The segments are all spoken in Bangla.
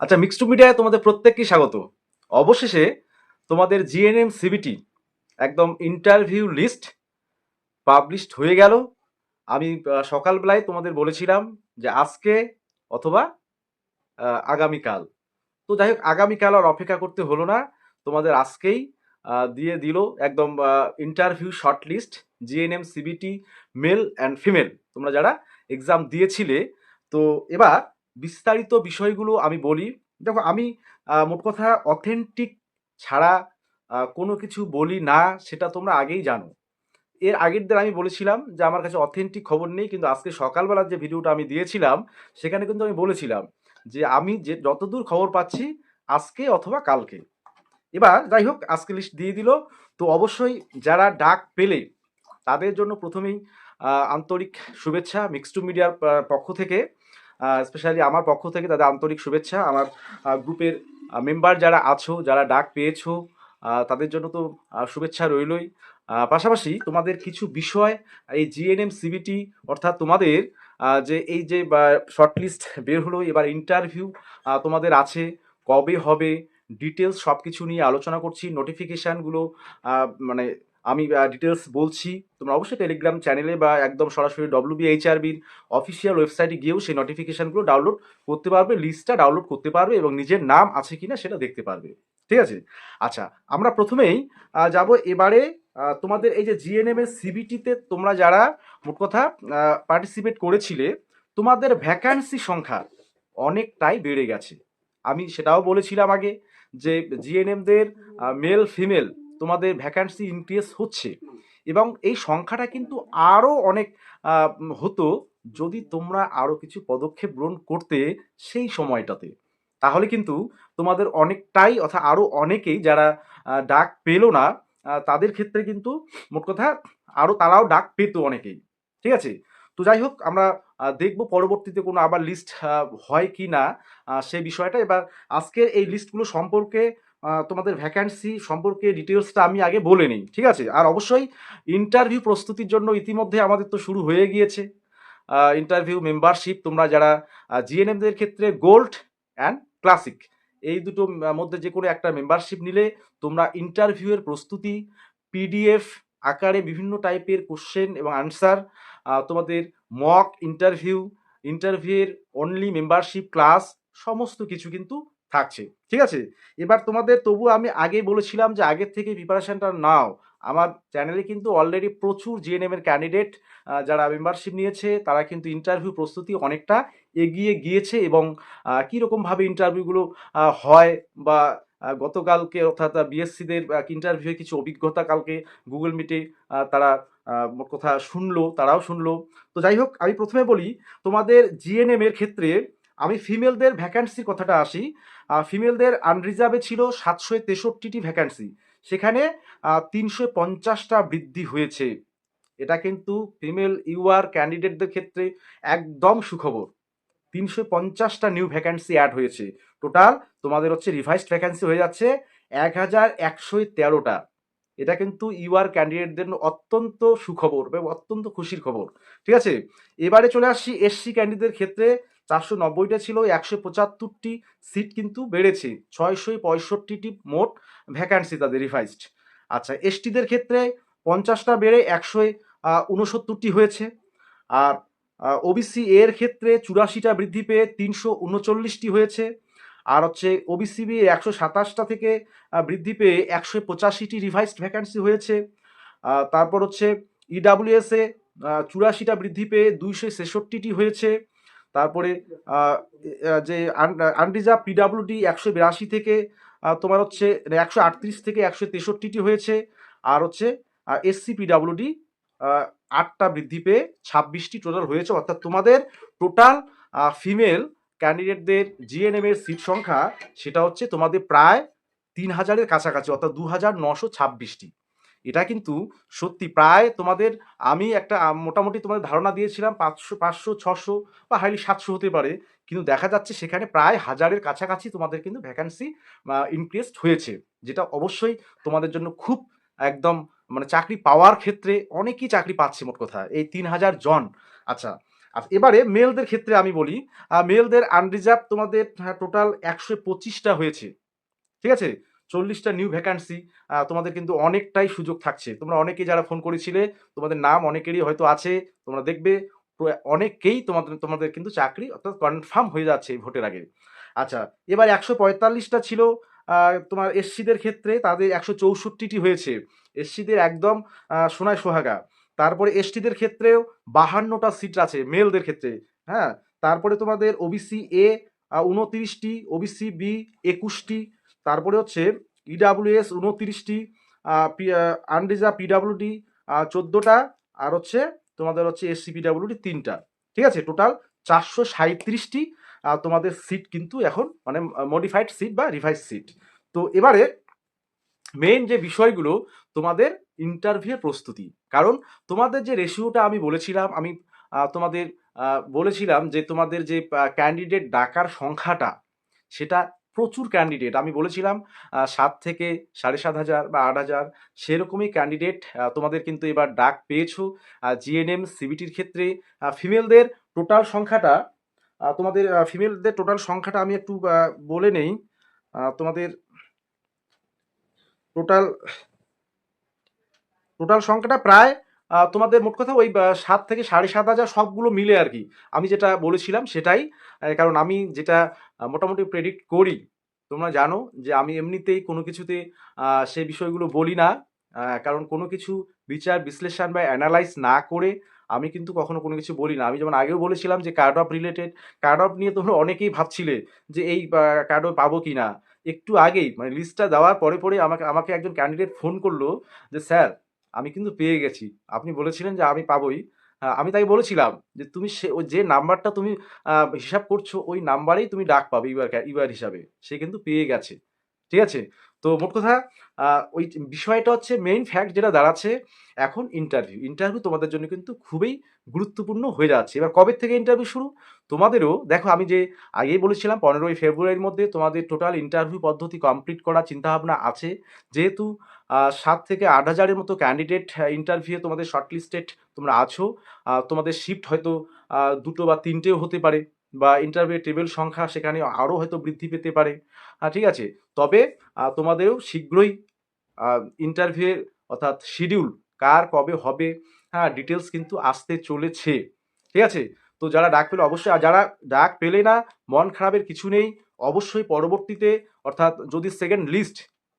আচ্ছা, মিক্সড মিডিয়ায় তোমাদের প্রত্যেককে স্বাগত। অবশেষে তোমাদের জিএনএম সিবিটি একদম ইন্টারভিউ লিস্ট পাবলিশড হয়ে গেল। আমি সকালবেলায় তোমাদের বলেছিলাম যে আজকে অথবা আগামীকাল। তো যাই হোক, আগামীকাল আর অপেক্ষা করতে হলো না, তোমাদের আজকেই দিয়ে দিল একদম interview short list. GNM CBT male and female তোমরা যারা এক্সাম দিয়েছিলে। তো এবার বিস্তারিত বিষয়গুলো আমি বলি। দেখো, আমি মোট কথা অথেন্টিক ছাড়া কোনো কিছু বলি না, সেটা তোমরা আগেই জানো। এর আগের দিন আমি বলেছিলাম যে আমার কাছে অথেন্টিক খবর নেই, কিন্তু আজকে সকালবেলার যে ভিডিওটা আমি দিয়েছিলাম সেখানে কিন্তু আমি বলেছিলাম যে আমি যে যতদূর খবর পাচ্ছি আজকে অথবা কালকে। এবার যাই হোক, আজকে লিস্ট দিয়ে দিল। তো অবশ্যই যারা ডাক পেলে তাদের জন্য প্রথমেই আন্তরিক শুভেচ্ছা মিক্সড মিডিয়ার পক্ষ থেকে, স্পেশালি আমার পক্ষ থেকে তাদের আন্তরিক শুভেচ্ছা। আমার গ্রুপের মেম্বার যারা আছো, যারা ডাক পেয়েছো, তাদের জন্য তো শুভেচ্ছা রইলই। পাশাপাশি তোমাদের কিছু বিষয়, এই জিএনএম সিবিটি অর্থাৎ তোমাদের যে এই যে শর্টলিস্ট বের হলো, এবার ইন্টারভিউ তোমাদের আছে, কবে হবে, ডিটেলস সব কিছু নিয়ে আলোচনা করছি। নোটিফিকেশানগুলো মানে আমি ডিটেলস বলছি। তোমরা অবশ্যই টেলিগ্রাম চ্যানেলে বা একদম সরাসরি ডব্লিউবিএইচআরবির অফিসিয়াল ওয়েবসাইটে গিয়েও সেই নোটিফিকেশানগুলো ডাউনলোড করতে পারবে, লিস্টটা ডাউনলোড করতে পারবে এবং নিজের নাম আছে কিনা সেটা দেখতে পারবে। ঠিক আছে? আচ্ছা, আমরা প্রথমেই যাব এবারে তোমাদের এই যে জিএনএম এর সিবিটিতে তোমরা যারা মোট কথা পার্টিসিপেট করেছিলে, তোমাদের ভ্যাকান্সি সংখ্যা অনেকটাই বেড়ে গেছে। আমি সেটাও বলেছিলাম আগে যে জিএনএমদের মেল ফিমেল তোমাদের ভ্যাকান্সি ইনক্রিজ হচ্ছে, এবং এই সংখ্যাটা কিন্তু আরও অনেক হতো যদি তোমরা আরও কিছু পদক্ষেপ গ্রহণ করতে সেই সময়টাতে। তাহলে কিন্তু তোমাদের অনেকটাই, অর্থাৎ আরও অনেকেই যারা ডাক পেলো না, তাদের ক্ষেত্রে কিন্তু মোট কথা আরও তারাও ডাক পেতো অনেকেই। ঠিক আছে? তো যাই হোক, আমরা দেখব পরবর্তীতে কোনো আবার লিস্ট হয় কি না সে বিষয়টা। এবার আজকের এই লিস্টগুলো সম্পর্কে তোমাদের ভ্যাকান্সি সম্পর্কে ডিটেলসটা আমি আগে বলে নিই। ঠিক আছে? আর অবশ্যই ইন্টারভিউ প্রস্তুতির জন্য ইতিমধ্যে আমাদের তো শুরু হয়ে গিয়েছে ইন্টারভিউ মেম্বারশিপ। তোমরা যারা জিএনএমদের ক্ষেত্রে গোল্ড অ্যান্ড ক্লাসিক এই দুটো মধ্যে যে কোনো একটা মেম্বারশিপ নিলে তোমরা ইন্টারভিউয়ের প্রস্তুতি, পিডিএফ আকারে বিভিন্ন টাইপের কোশ্চেন এবং আনসার, তোমাদের মক ইন্টারভিউ, ইন্টারভিউয়ের অনলি মেম্বারশিপ ক্লাস, সমস্ত কিছু কিন্তু থাকছে। ঠিক আছে? এবার তোমাদের তবু আমি আগেই বলেছিলাম যে আগের থেকে প্রিপারেশনটা নাও। আমার চ্যানেলে কিন্তু অলরেডি প্রচুর জিএনএম এর ক্যান্ডিডেট যারা মেম্বারশিপ নিয়েছে তারা কিন্তু ইন্টারভিউ প্রস্তুতি অনেকটা এগিয়ে গিয়েছে, এবং কীরকমভাবে ইন্টারভিউগুলো হয় বা গতকালকে অর্থাৎ বিএসসিদের ইন্টারভিউয়ে কিছু অভিজ্ঞতা কালকে গুগল মিটে তারা মোট কথা শুনলো, তারাও শুনলো। তো যাই হোক, আমি প্রথমে বলি তোমাদের জিএনএম এর ক্ষেত্রে আমি ফিমেলদের ভ্যাকান্সির কথাটা আসি। ফিমেলদের আনরিজার্ভে ছিল 763টি ভ্যাকান্সি, সেখানে 350টা বৃদ্ধি হয়েছে। এটা কিন্তু ফিমেল ইউআর ক্যান্ডিডেটদের ক্ষেত্রে একদম সুখবর। 350টা নিউ ভ্যাকান্সি অ্যাড হয়েছে। টোটাল তোমাদের হচ্ছে রিভাইসড ভ্যাকান্সি হয়ে যাচ্ছে 1113টা। এটা কিন্তু ইউআর ক্যান্ডিডেটদের অত্যন্ত সুখবর এবং অত্যন্ত খুশির খবর। ঠিক আছে? এবারে চলে আসছি এসসি ক্যান্ডিডেটদের ক্ষেত্রে। 490টা ছিল, 175টি সিট কিন্তু বেড়েছে, 665টি মোট ভ্যাকান্সি তাদের রিভাইসড। আচ্ছা, এসটিদের ক্ষেত্রে 50টা বেড়ে 169টি হয়েছে। আর ওবিসি এর ক্ষেত্রে 84টা বৃদ্ধি পেয়ে 339টি হয়েছে। আর হচ্ছে ওবিসি বি 127টা থেকে বৃদ্ধি পেয়ে 185টি রিভাইসড ভ্যাকান্সি হয়েছে। তারপর হচ্ছে ইডাব্লিউএস এ 84টা বৃদ্ধি পেয়ে 266টি হয়েছে। তারপরে যে আনরিজার্ভ পিডাব্লিউডি 182 থেকে তোমার হচ্ছে 138 থেকে 163টি হয়েছে। আর হচ্ছে এসসি পিডাব্লিউডি 8টা বৃদ্ধি পেয়ে 26টি টোটাল হয়েছে। অর্থাৎ তোমাদের টোটাল ফিমেল ক্যান্ডিডেটদের জিএনএম এর সিট সংখ্যা সেটা হচ্ছে তোমাদের প্রায় 3000-এর কাছাকাছি, অর্থাৎ 2926টি। এটা কিন্তু সত্যি প্রায় তোমাদের, আমি একটা মোটামুটি তোমাদের ধারণা দিয়েছিলাম 500 600 বা হাইলি 700 হতে পারে, কিন্তু দেখা যাচ্ছে সেখানে প্রায় 1000-এর কাছাকাছি তোমাদের কিন্তু ভ্যাকান্সি ইনক্রিজড হয়েছে, যেটা অবশ্যই তোমাদের জন্য খুব একদম মানে চাকরি পাওয়ার ক্ষেত্রে অনেকেই চাকরি পাচ্ছে মোট কথা এই 3000 জন। আচ্ছা, আচ্ছা, এবারে মেলদের ক্ষেত্রে আমি বলি, মেলদের আনরিজার্ভ তোমাদের টোটাল 125টা হয়েছে, ঠিক আছে? 40টা নিউ ভ্যাকান্সি, তোমাদের কিন্তু অনেকটাই সুযোগ থাকছে। তোমরা অনেকেই যারা ফোন করেছিলে, তোমাদের নাম অনেকেরই হয়তো আছে। তোমরা দেখবে অনেকেই তোমাদের তোমাদের কিন্তু চাকরি অর্থাৎ কনফার্ম হয়ে যাচ্ছে এই ভোটের আগে। আচ্ছা, এবার 145টা ছিল তোমার এসসিদের ক্ষেত্রে, তাদের 164টি হয়েছে। এসসিদের একদম সোনায় সোহাগা। তারপরে এসটিদের ক্ষেত্রেও 52টা সিট আছে মেলদের ক্ষেত্রে, হ্যাঁ? তারপরে তোমাদের ওবিসি এ 29টি, ওবিসি বি 21টি, তারপরে হচ্ছে ইডাব্লিউএস 29টি, আনরিজার্ভ পিডাব্লিউডি 14টা, আর হচ্ছে তোমাদের হচ্ছে এসসি পিডাব্লিউডি 3টা, ঠিক আছে? টোটাল 437টি তোমাদের সিট কিন্তু এখন মানে মডিফাইড সিট বা রিভাইজ সিট। তো এবারে মেইন যে বিষয়গুলো তোমাদের ইন্টারভিউয়ের প্রস্তুতি, কারণ তোমাদের যে রেশিওটা আমি বলেছিলাম, আমি তোমাদের বলেছিলাম যে তোমাদের যে ক্যান্ডিডেট ডাকার সংখ্যাটা, সেটা প্রচুর ক্যান্ডিডেট আমি বলেছিলাম 7 থেকে 7,500 বা 8,000 সেরকমই ক্যান্ডিডেট তোমাদের কিন্তু এবার ডাক পেয়েছো। জিএনএম সিবিটির ক্ষেত্রে ফিমেলদের টোটাল সংখ্যাটা, তোমাদের ফিমেলদের টোটাল সংখ্যাটা আমি একটু বলে নেই। তোমাদের টোটাল টোটাল সংখ্যাটা প্রায় তোমাদের মোট কথা ওই 7 থেকে 7,500 সবগুলো মিলে আর কি। আমি যেটা বলেছিলাম সেটাই। কারণ আমি যেটা মোটামুটি প্রেডিক্ট করি, তোমরা জানো যে আমি এমনিতেই কোনো কিছুতে সেই বিষয়গুলো বলি না। কারণ কোনো কিছু বিচার বিশ্লেষণ বা অ্যানালাইজ না করে আমি কিন্তু কখনো কোনো কিছু বলি না। আমি যেমন আগেও বলেছিলাম যে card of related, card of নিয়ে তোমরা অনেকেই ভাবছিলে যে এই কার্ড অফ পাবো কি না। একটু আগেই মানে লিস্টটা দেওয়ার পরে আমাকে আমাকে একজন ক্যান্ডিডেট ফোন করলো যে স্যার আমি কিন্তু পেয়ে গেছি। আপনি বলেছিলেন যে আমি পাবোই। আমি তাকে বলেছিলাম যে তুমি ওই যে নাম্বারটা তুমি হিসাব করছো ওই নাম্বারেই তুমি ডাক পাবে ইউআর হিসাবে। সে কিন্তু পেয়ে গেছে। ঠিক আছে? তো মোট কথা ওই বিষয়টা হচ্ছে মেইন ফ্যাক্ট যেটা দাঁড়াচ্ছে এখন ইন্টারভিউ। ইন্টারভিউ তোমাদের জন্য কিন্তু খুবই গুরুত্বপূর্ণ হয়ে যাচ্ছে। এবার কবে থেকে ইন্টারভিউ শুরু? তোমাদেরও দেখো আমি যে আগেই বলেছিলাম 15ই ফেব্রুয়ারির মধ্যে তোমাদের টোটাল ইন্টারভিউ পদ্ধতি কমপ্লিট করার চিন্তাভাবনা আছে। যেহেতু 7 থেকে 8,000-এর মতো ক্যান্ডিডেট ইন্টারভিউ তোমাদের শর্টলিস্টেড তোমরা আছো। তোমাদের শিফট হয়তো 2টো বা 3টেও হতে পারে, বা ইন্টারভিউ টেবিল সংখ্যা সেখানে আরও হয়তো বৃদ্ধি পেতে পারে। ঠিক আছে? তবে তোমাদেরও শীঘ্রই ইন্টারভিউয়ের অর্থাৎ শিডিউল কার কবে হবে, হ্যাঁ, ডিটেলস কিন্তু আসতে চলেছে। ঠিক আছে? তো যারা ডাক পেলো অবশ্যই, আর যারা ডাক পেলে না মন খারাপের কিছু নেই। অবশ্যই পরবর্তীতে অর্থাৎ যদি সেকেন্ড লিস্ট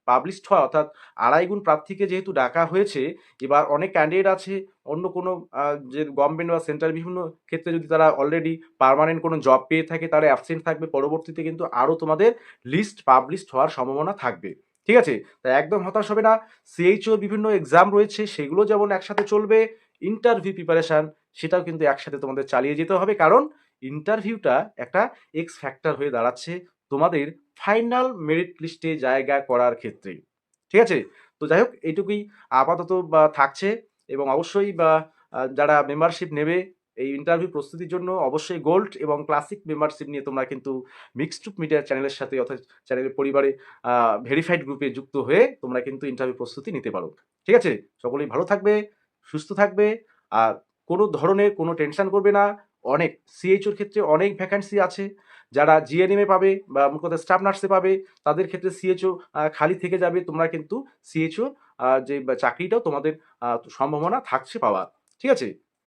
পাবলিশড হয়, অর্থাৎ 2.5 গুণ প্রার্থীকে যেহেতু ডাকা হয়েছে, এবার অনেক ক্যান্ডিডেট আছে অন্য কোনো যে গভর্নমেন্ট বা সেন্ট্রাল বিভিন্ন ক্ষেত্রে যদি তারা অলরেডি পার্মানেন্ট কোনো জব পেয়ে থাকে তারা অ্যাবসেন্ট থাকবে। পরবর্তীতে কিন্তু আরও তোমাদের লিস্ট পাবলিশড হওয়ার সম্ভাবনা থাকবে। ঠিক আছে? তাই একদম হতাশ হবে না। সিএইচওর বিভিন্ন এক্সাম রয়েছে সেগুলো যেমন একসাথে চলবে, ইন্টারভিউ প্রিপারেশন সেটাও কিন্তু একসাথে তোমাদের চালিয়ে যেতে হবে। কারণ ইন্টারভিউটা একটা এক্স ফ্যাক্টর হয়ে দাঁড়াচ্ছে তোমাদের ফাইনাল মেরিট লিস্টে জায়গা করার ক্ষেত্রে। ঠিক আছে? তো যাই হোক এইটুকুই আপাতত থাকছে। এবং অবশ্যই যারা মেম্বারশিপ নেবে এই ইন্টারভিউ প্রস্তুতির জন্য অবশ্যই গোল্ড এবং ক্লাসিক মেম্বারশিপ নিয়ে তোমরা কিন্তু মিক্সড টুপ মিডিয়া চ্যানেলের সাথে অর্থাৎ চ্যানেলের পরিবারে ভেরিফাইড গ্রুপে যুক্ত হয়ে তোমরা কিন্তু ইন্টারভিউ প্রস্তুতি নিতে পারো। ঠিক আছে? সকলেই ভালো থাকবে, সুস্থ থাকবে, আর কোনো ধরনের কোনো টেনশন করবে না। অনেক সিএইচওর ক্ষেত্রে অনেক ভ্যাকান্সি আছে। যারা জিএনএমে পাবে বা মোট কথা স্টাফ নার্সে পাবে তাদের ক্ষেত্রে সিএইচও খালি থেকে যাবে। তোমরা কিন্তু সিএইচও যে চাকরিটাও তোমাদের সম্ভাবনা থাকছে পাওয়ার। ঠিক আছে?